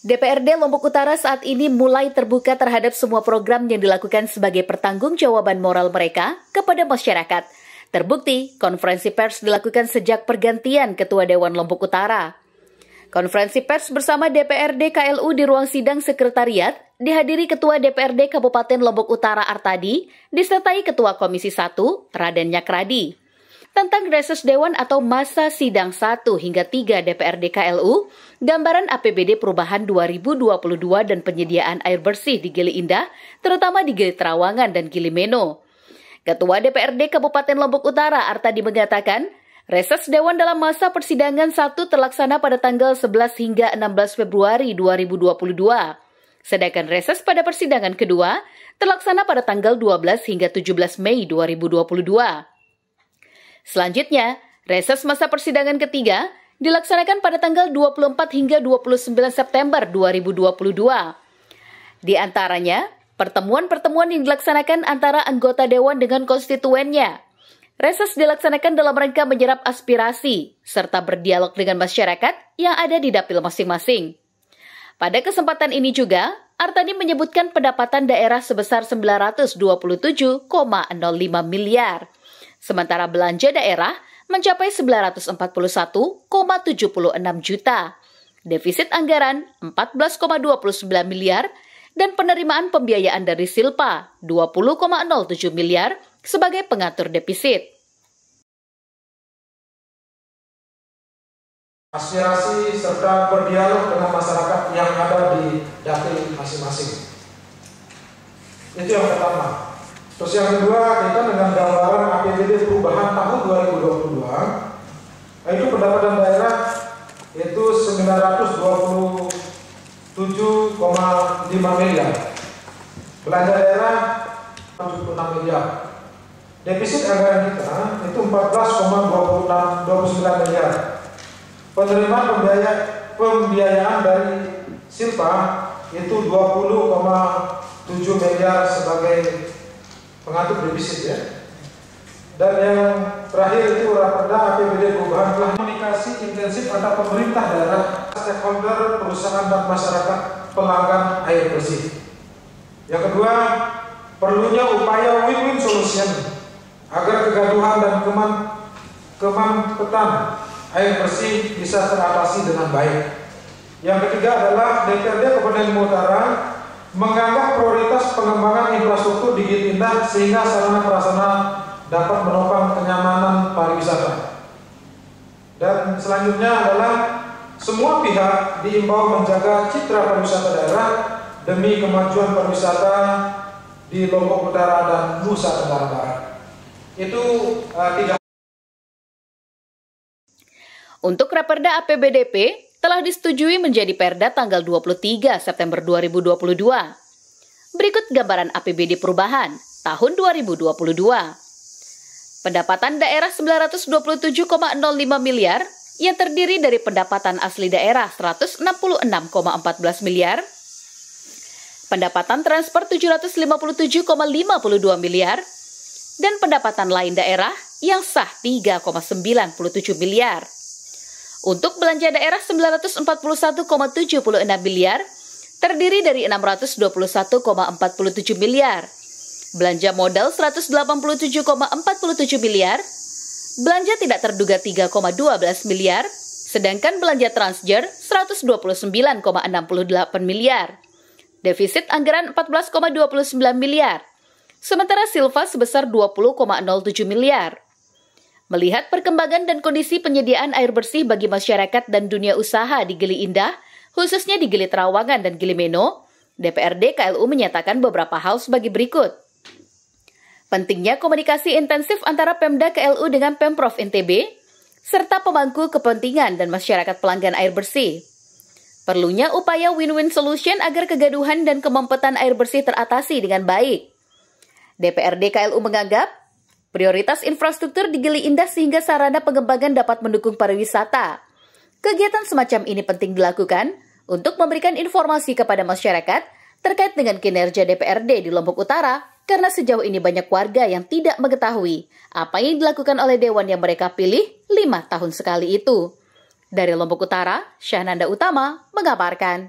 DPRD Lombok Utara saat ini mulai terbuka terhadap semua program yang dilakukan sebagai pertanggungjawaban moral mereka kepada masyarakat. Terbukti, konferensi pers dilakukan sejak pergantian Ketua Dewan Lombok Utara. Konferensi pers bersama DPRD KLU di ruang sidang sekretariat dihadiri Ketua DPRD Kabupaten Lombok Utara Artadi, disertai Ketua Komisi 1, Raden Nyakradi. Tentang reses Dewan atau masa sidang 1 hingga 3 DPRD KLU, gambaran APBD perubahan 2022 dan penyediaan air bersih di Gili Indah, terutama di Gili Trawangan dan Gili Meno. Ketua DPRD Kabupaten Lombok Utara Artadi mengatakan, reses Dewan dalam masa persidangan 1 terlaksana pada tanggal 11 hingga 16 Februari 2022. Sedangkan reses pada persidangan kedua terlaksana pada tanggal 12 hingga 17 Mei 2022. Selanjutnya, reses masa persidangan ketiga dilaksanakan pada tanggal 24 hingga 29 September 2022. Di antaranya, pertemuan-pertemuan yang dilaksanakan antara anggota Dewan dengan konstituennya. Reses dilaksanakan dalam rangka menyerap aspirasi, serta berdialog dengan masyarakat yang ada di dapil masing-masing. Pada kesempatan ini juga, Artadi menyebutkan pendapatan daerah sebesar 927,05 miliar. Sementara belanja daerah mencapai 941,76 juta, defisit anggaran 14,29 miliar, dan penerimaan pembiayaan dari Silpa 20,07 miliar sebagai pengatur defisit. Aspirasi serta berdialog dengan masyarakat yang ada di dapil masing-masing. Itu yang pertama. Terus yang kedua, kita dengan gambaran APBD perubahan tahun 2022, itu pendapatan daerah itu 927,5 miliar. Belanja daerah 76 miliar. Defisit anggaran kita itu 14,29 miliar. Penerimaan pembiayaan dari Silpa itu 20,7 miliar sebagai pengatur defisit ya. Dan yang terakhir itu raperda APBD perubahan telah komunikasi intensif antara pemerintah daerah, stakeholder, perusahaan dan masyarakat pelanggan air bersih. Yang kedua, perlunya upaya win-win solution agar kegaduhan dan kemampatan air bersih bisa teratasi dengan baik. Yang ketiga adalah DPRD Kabupaten Lombok Utara menganggap prioritas pengembangan infrastruktur di Gili Indah sehingga sarana prasarana dapat menopang kenyamanan pariwisata. Dan selanjutnya adalah semua pihak diimbau menjaga citra pariwisata daerah demi kemajuan pariwisata di Lombok Utara dan Nusa Tenggara Barat. Itu tiga. Untuk Raperda APBDP telah disetujui menjadi Perda tanggal 23 September 2022. Berikut gambaran APBD perubahan tahun 2022. Pendapatan daerah 927,05 miliar yang terdiri dari pendapatan asli daerah 166,14 miliar, pendapatan transfer 757,52 miliar, dan pendapatan lain daerah yang sah 3,97 miliar. Untuk belanja daerah 941,76 miliar, terdiri dari 621,47 miliar. Belanja modal 187,47 miliar. Belanja tidak terduga 3,12 miliar. Sedangkan belanja transjer 129,68 miliar. Defisit anggaran 14,29 miliar. Sementara silva sebesar 20,07 miliar. Melihat perkembangan dan kondisi penyediaan air bersih bagi masyarakat dan dunia usaha di Gili Indah, khususnya di Gili Trawangan dan Gili Meno, DPRD KLU menyatakan beberapa hal sebagai berikut. Pentingnya komunikasi intensif antara Pemda KLU dengan Pemprov NTB, serta pemangku kepentingan dan masyarakat pelanggan air bersih. Perlunya upaya win-win solution agar kegaduhan dan kemampatan air bersih teratasi dengan baik. DPRD KLU menganggap, prioritas infrastruktur di Gili Indah sehingga sarana pengembangan dapat mendukung pariwisata. Kegiatan semacam ini penting dilakukan untuk memberikan informasi kepada masyarakat terkait dengan kinerja DPRD di Lombok Utara karena sejauh ini banyak warga yang tidak mengetahui apa yang dilakukan oleh Dewan yang mereka pilih 5 tahun sekali itu. Dari Lombok Utara, Syahnanda Utama mengabarkan.